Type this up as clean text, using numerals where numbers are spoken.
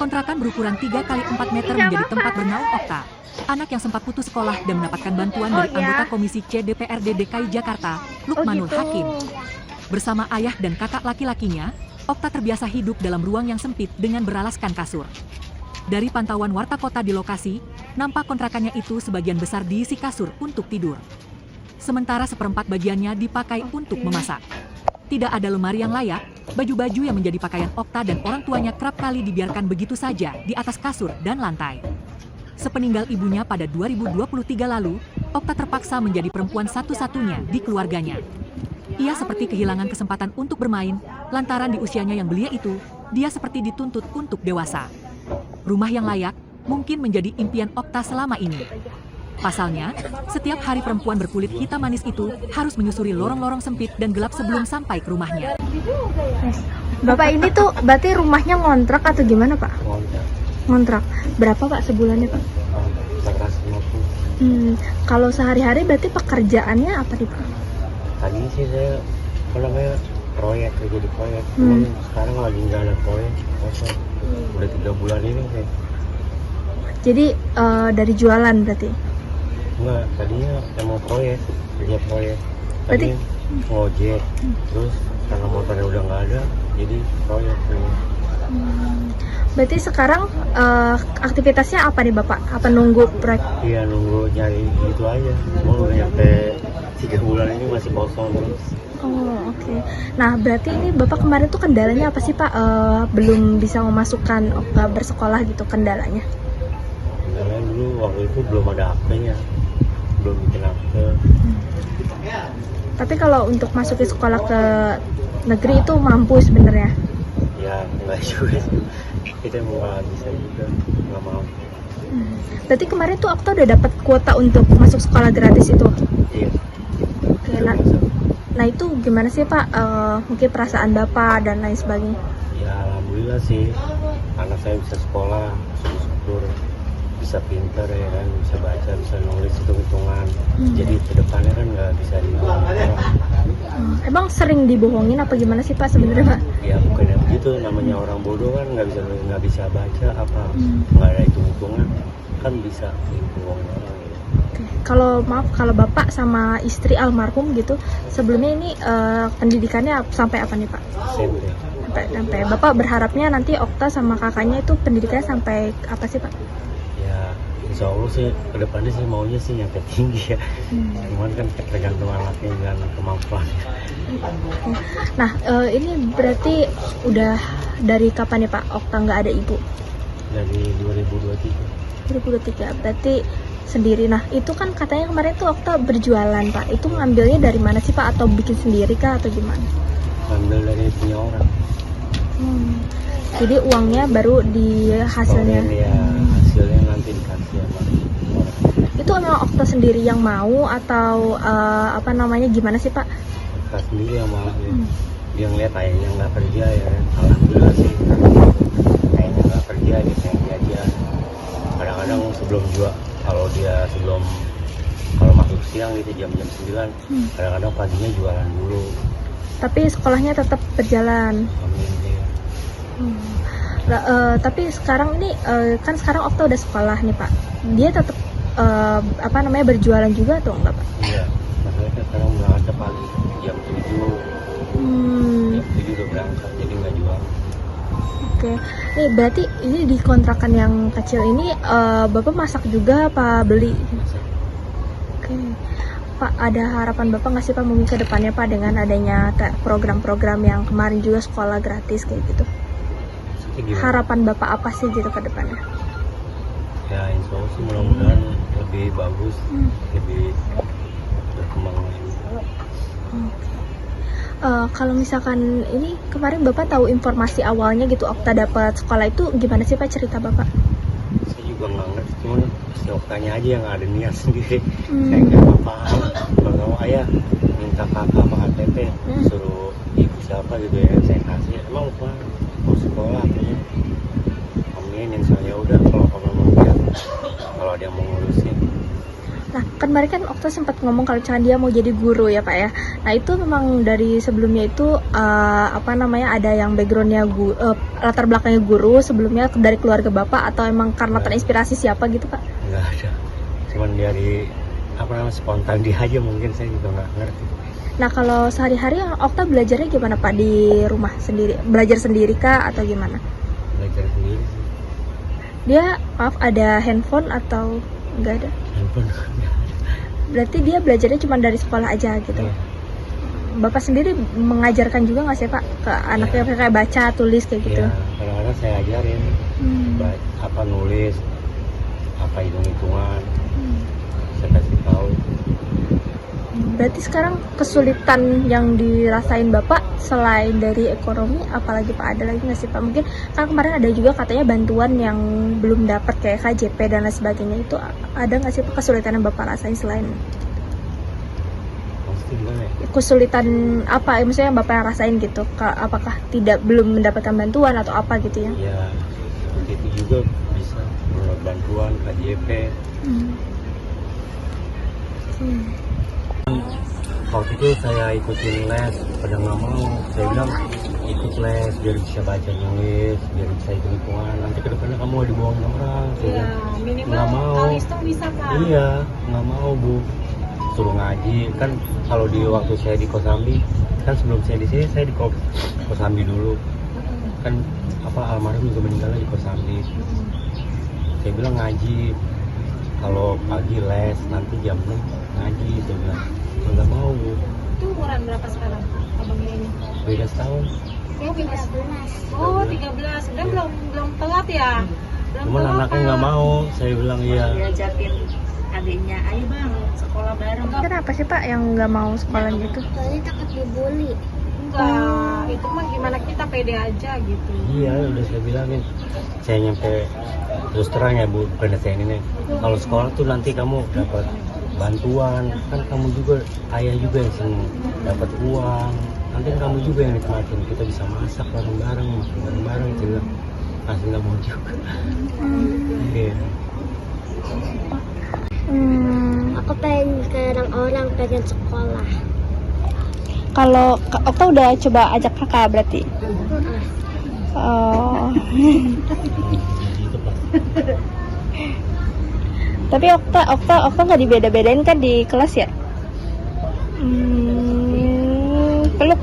Kontrakan berukuran 3 kali 4 meter menjadi tempat bernaung Okta, anak yang sempat putus sekolah dan mendapatkan bantuan dari anggota Komisi C DPRD DKI Jakarta, Lukmanul Hakim. Bersama ayah dan kakak laki-lakinya, Okta terbiasa hidup dalam ruang yang sempit dengan beralaskan kasur. Dari pantauan warta kota di lokasi, nampak kontrakannya itu sebagian besar diisi kasur untuk tidur. Sementara seperempat bagiannya dipakai untuk memasak. Tidak ada lemari yang layak, baju-baju yang menjadi pakaian Okta dan orang tuanya kerap kali dibiarkan begitu saja di atas kasur dan lantai. Sepeninggal ibunya pada 2023 lalu, Okta terpaksa menjadi perempuan satu-satunya di keluarganya. Ia seperti kehilangan kesempatan untuk bermain, lantaran di usianya yang belia itu, dia seperti dituntut untuk dewasa. Rumah yang layak mungkin menjadi impian Okta selama ini. Pasalnya, setiap hari perempuan berkulit hitam manis itu harus menyusuri lorong-lorong sempit dan gelap sebelum sampai ke rumahnya. Bapak ini tuh berarti rumahnya ngontrak atau gimana, Pak? Ngontrak. Berapa, Pak, sebulannya, Pak? 450. Kalau sehari-hari berarti pekerjaannya apa nih, Pak? Tadi sih saya proyek, kerja di proyek. Cuman sekarang lagi nggak ada proyek. Udah 3 bulan ini sih. Jadi dari jualan berarti? Enggak, tadinya emang proyek, kerja proyek. Berarti ngojek, terus karena motornya udah nggak ada, jadi proyek. Berarti sekarang aktivitasnya apa nih, Bapak? Apa nunggu proyek? Iya, nunggu nyari gitu aja. Mau udah nyampe 3 bulan ini masih kosong terus. Oh, oke. Nah, berarti ini Bapak kemarin tuh kendalanya apa sih, Pak? Belum bisa memasukkan Okta bersekolah gitu, kendalanya? Kendalanya dulu waktu itu belum ada HP-nya, belum bikin akte. Tapi kalau untuk masukin sekolah ke negeri itu mampu sebenarnya? Ya, enggak juga sih. Kita mau nggak bisa juga, nggak mau. Berarti kemarin tuh Okta udah dapat kuota untuk masuk sekolah gratis itu? Iya. Oke, nah itu gimana sih, Pak? Mungkin perasaan Bapak dan lain sebagainya? Ya, alhamdulillah sih. Anak saya bisa sekolah, syukur bisa pintar ya kan, bisa baca, bisa nulis, hitung-hitungan. Jadi kedepannya kan nggak bisa dibohongin orang. Emang sering dibohongin apa gimana sih, Pak, sebenarnya, Pak? Ya bukannya begitu, namanya orang bodoh kan nggak bisa baca apa, nggak ada hitung-hitungan kan bisa dibohongin orang. Oke. Kalau maaf, kalau Bapak sama istri almarhum gitu, sebelumnya ini pendidikannya sampai apa nih, Pak? SMP. Sampai Bapak berharapnya nanti Okta sama kakaknya itu pendidikannya sampai apa sih, Pak? Ya insya Allah sih kedepannya sih maunya sih nyampe tinggi ya. Cuman kan tergantung anaknya dan kemampuannya. Nah, ini berarti udah dari kapan ya, Pak, Okta nggak ada ibu? Dari 2023. 2023, berarti sendiri. Nah, itu kan katanya kemarin tuh Okta berjualan, Pak. Itu ngambilnya dari mana sih, Pak? Atau bikin sendiri kah atau gimana? Ngambil dari punya orang. Jadi uangnya baru di hasilnya? Ya, hasilnya nanti dikasih sama orang. Itu memang Okta sendiri yang mau atau apa namanya, gimana sih, Pak? Okta sendiri yang mau ya. Dia ngeliat ayahnya nggak kerja ya, alhamdulillah sih. Ayahnya nggak kerja, dia pengen jajan. Kadang-kadang sebelum jual, kalau masuk siang gitu jam-jam 9, kadang-kadang paginya jualan dulu. Tapi sekolahnya tetap berjalan. Amin ya. Tapi sekarang ini kan sekarang Okta udah sekolah nih, Pak. Dia tetap apa namanya, berjualan juga atau enggak, Pak? Iya, masalahnya kan sekarang berangkat pagi jam 7. Jam 7 udah berangkat, jadi nggak jual. Oke, nih berarti ini di kontrakan yang kecil ini Bapak masak juga apa beli? Masak. Oke, Pak, ada harapan Bapak nggak sih, Pak, mungkin ke depannya, Pak, dengan adanya program-program yang kemarin juga sekolah gratis kayak gitu? Harapan Bapak apa sih gitu ke depannya? Ya insya Allah sih mudah-mudahan lebih bagus, lebih berkembang lagi. Kalau misalkan ini kemarin Bapak tahu informasi awalnya gitu Okta dapat sekolah itu gimana sih, Pak, cerita Bapak? Saya juga nggak ngerti, cuman si Oktanya aja yang ada niat sendiri. Saya nggak paham. Kalau ayah minta kakak apa KTP, suruh ibu siapa gitu ya, saya kasih. Emang lupa mau sekolah katanya. Amin, insya Allah udah kalau mau lihat, kalau ada yang mau ngurusin. Nah, kan kemarin kan Okta sempat ngomong kalau misalkan dia mau jadi guru ya Pak ya. Nah itu memang dari sebelumnya itu ada yang backgroundnya latar belakangnya guru sebelumnya dari keluarga Bapak atau emang karena terinspirasi siapa gitu Pak? Nggak ada, cuman dari spontan dia aja, mungkin saya juga nggak ngerti. Nah kalau sehari-hari Okta belajarnya gimana Pak di rumah sendiri? Belajar sendiri kah atau gimana? Belajar sendiri sih. Dia ada handphone atau nggak ada? Handphone. Berarti dia belajarnya cuma dari sekolah aja gitu. Iya. Bapak sendiri mengajarkan juga nggak sih Pak ke anaknya kayak baca, tulis kayak gitu? Iya, kadang-kadang saya ajarin nulis, hitung-hitungan, saya kasih tahu. Berarti sekarang kesulitan yang dirasain Bapak selain dari ekonomi, apalagi Pak, ada lagi nggak sih Pak? Mungkin kan kemarin ada juga katanya bantuan yang belum dapat kayak KJP dan lain sebagainya, itu ada nggak sih Pak kesulitan yang Bapak rasain selain kesulitan apa misalnya yang Bapak rasain gitu? Apakah belum mendapatkan bantuan atau apa gitu ya? Ya, seperti itu juga bisa menurut bantuan KJP. Waktu itu saya ikutin les, pada nggak mau. Saya bilang ikut les biar bisa baca nulis, biar bisa hitung-hitungan. Nanti kedepannya kamu mau dibohongin orang. Iya, minimal nggak mau. Kalistung bisa Pak. Iya, nggak mau Bu. Suruh ngaji kan. Kalau di waktu saya di Kosambi kan, sebelum saya di sini saya di Kosambi dulu kan, almarhum juga meninggal di Kosambi. Saya bilang ngaji, kalau pagi les, nanti jam 6 ngaji. Saya bilang nggak mau Bu. Itu umuran berapa sekarang abangnya ini? Beda setahun. Oh, 13. Oh, 13. Udah belum telat ya? Cuman anaknya nggak mau. Saya bilang iya. Diajakin adiknya, ayo bang sekolah bareng. Kenapa sih Pak yang nggak mau sekolah gitu? Soalnya takut dibully. Enggak, itu mah gimana kita pede aja gitu. Iya, udah saya bilangin. Saya nyampe terus terang ya Bu, bukan saya ini nih. Kalau sekolah tuh nanti kamu dapat bantuan, kan kamu juga, ayah juga yang seneng dapat uang. Nanti kamu juga yang nikmatin, kita bisa masak bareng-bareng, makan bareng-bareng. Saya bilang masih nggak mau juga. Iya. Aku pengen ke orang pengen sekolah. Kalau Okta udah coba ajak kakak berarti? Oh. Tapi Okta nggak dibeda-bedain kan di kelas ya? Peluk.